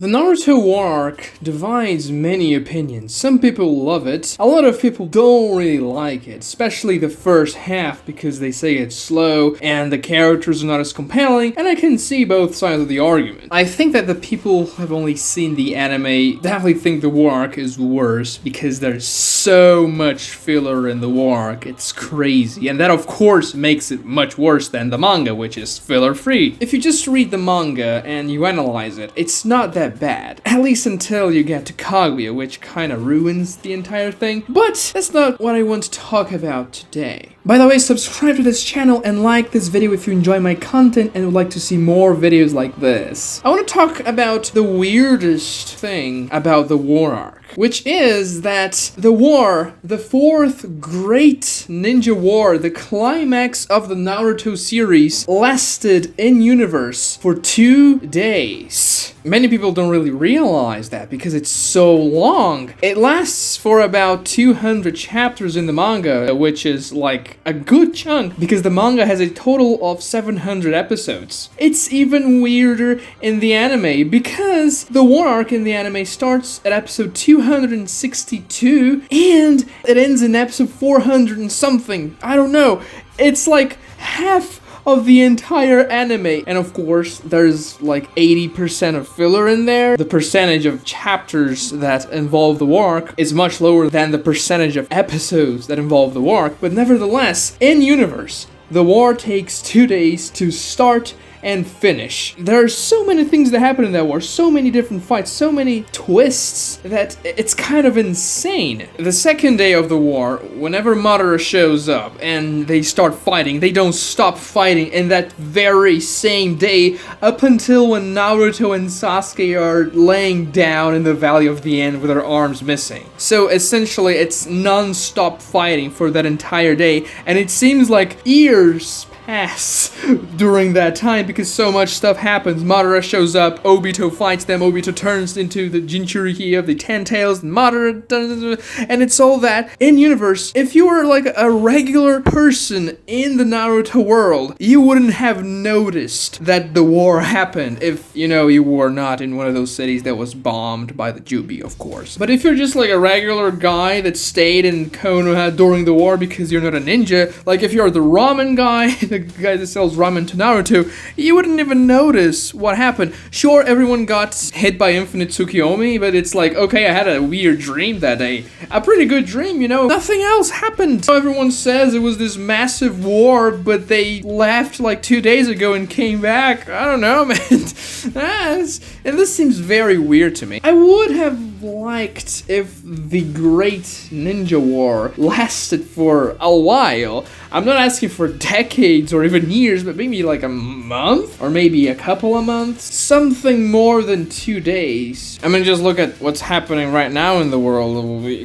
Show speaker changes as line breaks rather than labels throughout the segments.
The Naruto War Arc divides many opinions. Some people love it, a lot of people don't really like it, especially the first half because they say it's slow and the characters are not as compelling, and I can see both sides of the argument. I think that the people who have only seen the anime definitely think the War Arc is worse because there's so much filler in the War Arc, it's crazy, and that of course makes it much worse than the manga, which is filler free. If you just read the manga and you analyze it, it's not that bad. At least until you get to Kaguya, which kinda ruins the entire thing. But that's not what I want to talk about today. By the way, subscribe to this channel and like this video if you enjoy my content and would like to see more videos like this. I want to talk about the weirdest thing about the War Arc, which is that the war, the fourth great ninja war, the climax of the Naruto series, lasted in universe for 2 days. Many people don't really realize that because it's so long. It lasts for about 200 chapters in the manga, which is like a good chunk because the manga has a total of 700 episodes. It's even weirder in the anime because the War Arc in the anime starts at episode 262 and it ends in episode 400 and something. I don't know. It's like half of the entire anime, and of course there's like 80% of filler in there. The percentage of chapters that involve the War Arc is much lower than the percentage of episodes that involve the War Arc, but nevertheless, in universe, the war takes 2 days to start and finish. There are so many things that happen in that war, so many different fights, so many twists that it's kind of insane. The second day of the war, whenever Madara shows up and they start fighting, they don't stop fighting in that very same day up until when Naruto and Sasuke are laying down in the Valley of the End with their arms missing. So essentially it's non-stop fighting for that entire day, and it seems like years pass during that time because so much stuff happens. Madara shows up, Obito fights them, Obito turns into the Jinchuriki of the Ten Tails, and Madara, and it's all that. In universe, if you were like a regular person in the Naruto world, you wouldn't have noticed that the war happened if, you know, you were not in one of those cities that was bombed by the Jubi, of course. But if you're just like a regular guy that stayed in Konoha during the war because you're not a ninja, like if you're the ramen guy, the guy that sells ramen to Naruto, you wouldn't even notice what happened. Sure, everyone got hit by Infinite Tsukiyomi, but it's like, okay, I had a weird dream that day. A pretty good dream, you know? Nothing else happened. Everyone says it was this massive war, but they left like 2 days ago and came back. I don't know, man. And this seems very weird to me. I would have liked if the Great Ninja War lasted for a while. I'm not asking for decades or even years, but maybe like a month or maybe a couple of months. Something more than 2 days. I mean, just look at what's happening right now in the world.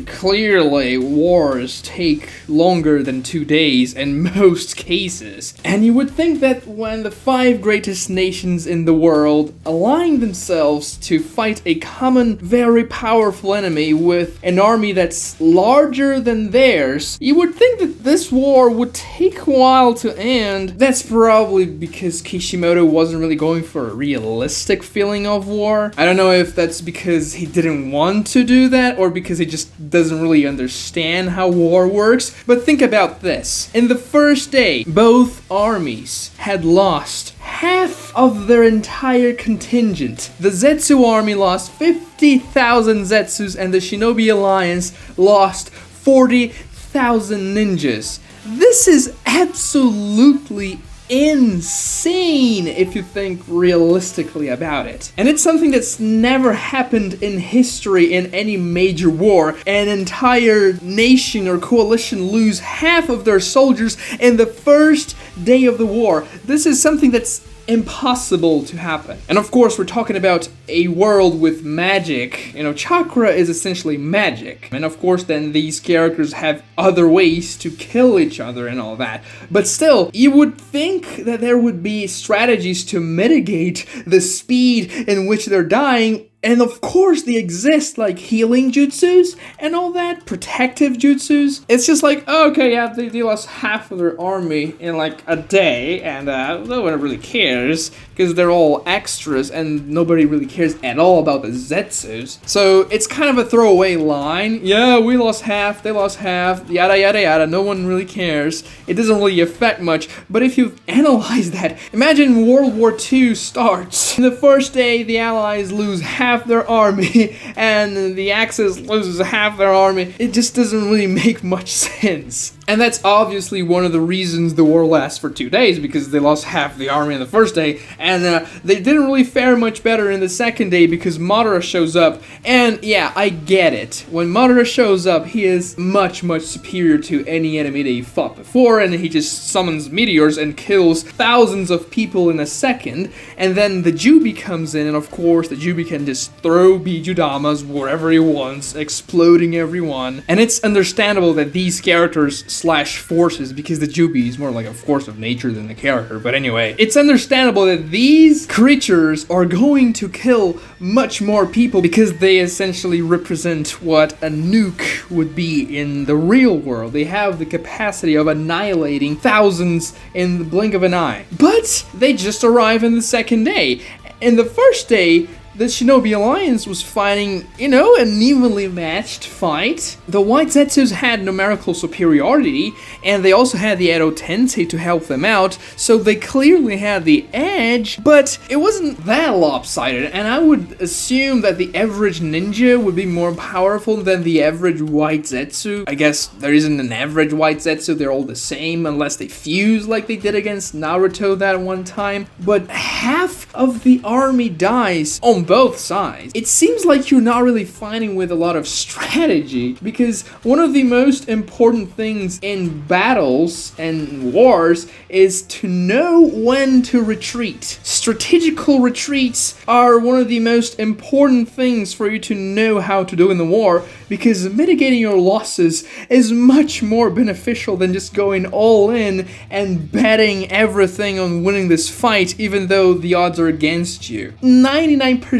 Clearly, wars take longer than 2 days in most cases. And you would think that when the 5 greatest nations in the world align themselves to fight a common, very powerful enemy with an army that's larger than theirs, you would think that this war would take a while to end. That's probably because Kishimoto wasn't really going for a realistic feeling of war. I don't know if that's because he didn't want to do that or because he just doesn't really understand how war works. But think about this. In the first day, both armies had lost half of their entire contingent. The Zetsu army lost 50,000 Zetsus and the Shinobi Alliance lost 40,000 ninjas. This is absolutely insane if you think realistically about it. And it's something that's never happened in history in any major war. An entire nation or coalition lose half of their soldiers in the first day of the war. This is something that's impossible to happen. And of course, we're talking about a world with magic. You know, chakra is essentially magic. And of course, then these characters have other ways to kill each other and all that. But still, you would think that there would be strategies to mitigate the speed in which they're dying And of course they exist, like healing jutsus and all that, protective jutsus. It's just like, oh, okay, yeah, they lost half of their army in like a day, and no one really cares, because they're all extras and nobody really cares at all about the zetsus. So it's kind of a throwaway line. Yeah, we lost half, they lost half, yada yada yada, no one really cares. It doesn't really affect much. But if you analyze that, imagine World War II starts. The first day the Allies lose half their army and the Axis loses half their army. It just doesn't really make much sense. And that's obviously one of the reasons the war lasts for 2 days, because they lost half the army in the first day, and they didn't really fare much better in the second day because Madara shows up. And yeah, I get it. When Madara shows up, he is much, much superior to any enemy they fought before, and he just summons meteors and kills thousands of people in a second. And then the Jubi comes in, and of course the Jubi can just throw Bijudamas wherever he wants, exploding everyone. And it's understandable that these characters slash forces, because the Jubi is more like a force of nature than the character, but anyway, it's understandable that these creatures are going to kill much more people because they essentially represent what a nuke would be in the real world. They have the capacity of annihilating thousands in the blink of an eye. But they just arrive in the second day. In the first day, the Shinobi Alliance was fighting, an evenly matched fight. The White Zetsus had numerical superiority, and they also had the Edo Tensei to help them out, so they clearly had the edge, but it wasn't that lopsided, and I would assume that the average ninja would be more powerful than the average White Zetsu. I guess there isn't an average White Zetsu, they're all the same, unless they fuse like they did against Naruto that one time, but half of the army dies on both sides. It seems like you're not really fighting with a lot of strategy, because one of the most important things in battles and wars is to know when to retreat. Strategical retreats are one of the most important things for you to know how to do in the war, because mitigating your losses is much more beneficial than just going all in and betting everything on winning this fight, even though the odds are against you. 99%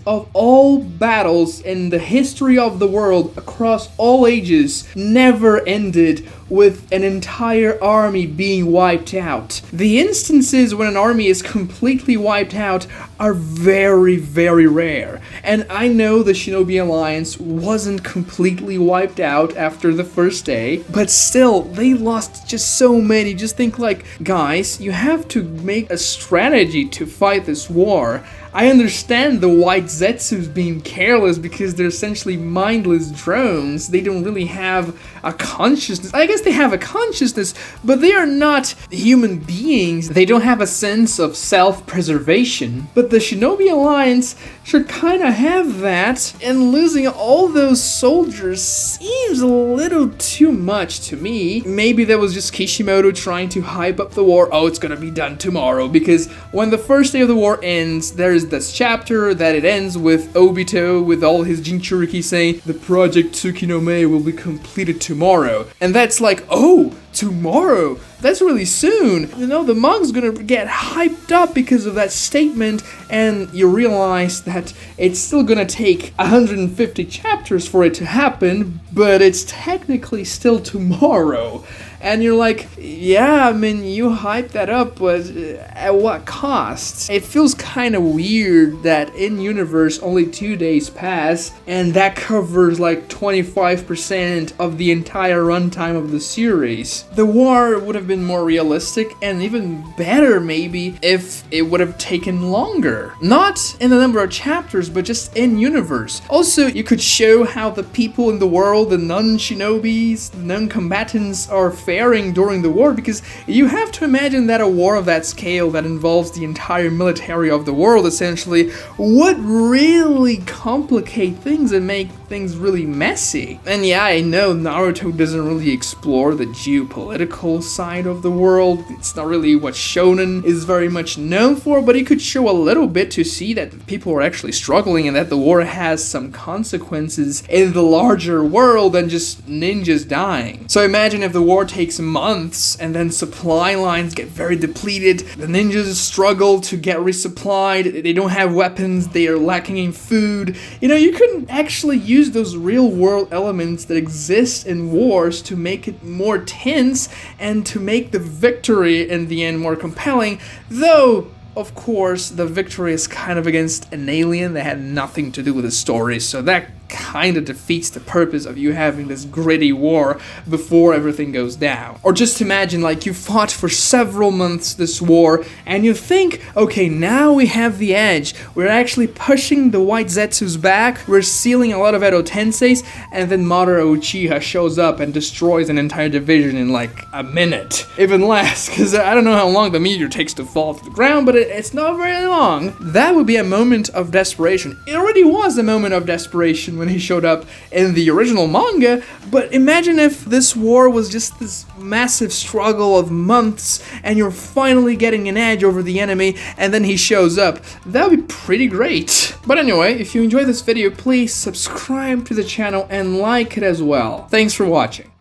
of all battles in the history of the world across all ages never ended with an entire army being wiped out. The instances when an army is completely wiped out are very, very rare. And I know the Shinobi Alliance wasn't completely wiped out after the first day, but still, they lost just so many. Just think like, guys, you have to make a strategy to fight this war. I understand the White Zetsus being careless because they're essentially mindless drones. They don't really have a consciousness. I guess they have a consciousness, but they are not human beings. They don't have a sense of self-preservation. But the Shinobi Alliance should kind of have that, and losing all those soldiers seems a little too much to me. Maybe that was just Kishimoto trying to hype up the war. Oh, it's gonna be done tomorrow, because when the first day of the war ends, there's this chapter that it ends with Obito with all his Jinchuriki saying the project Tsukinome will be completed tomorrow. And that's like, oh, tomorrow? That's really soon. The manga's gonna get hyped up because of that statement, and you realize that it's still gonna take 150 chapters for it to happen, but it's technically still tomorrow. And you're like, yeah, I mean, you hyped that up, but at what cost? It feels kind of weird that in universe only 2 days pass, and that covers like 25% of the entire runtime of the series. The war would have been more realistic and even better maybe if it would have taken longer. Not in the number of chapters, but just in universe. Also, you could show how the people in the world, the non-shinobis, the non-combatants are faring during the war, because you have to imagine that a war of that scale that involves the entire military of the world essentially would really complicate things and make things really messy. And yeah, I know Naruto doesn't really explore the geopolitical side of the world. It's not really what Shonen is very much known for, but he could show a little bit to see that people are actually struggling and that the war has some consequences in the larger world than just ninjas dying. So imagine if the war takes months, and then supply lines get very depleted. The ninjas struggle to get resupplied. They don't have weapons. They are lacking in food. You know, you couldn't actually use those real-world elements that exist in wars to make it more tense and to make the victory in the end more compelling, though of course the victory is kind of against an alien that had nothing to do with the story, so that kind of defeats the purpose of you having this gritty war before everything goes down. Or just imagine, like, you fought for several months this war, and you think, okay, now we have the edge. We're actually pushing the white Zetsus back, we're sealing a lot of Edo Tenseis, and then Madara Uchiha shows up and destroys an entire division in like a minute. Even less, because I don't know how long the meteor takes to fall to the ground, but it's not very long. That would be a moment of desperation. It already was a moment of desperation when he showed up in the original manga, but imagine if this war was just this massive struggle of months and you're finally getting an edge over the enemy and then he shows up. That would be pretty great. But anyway, if you enjoyed this video, please subscribe to the channel and like it as well. Thanks for watching.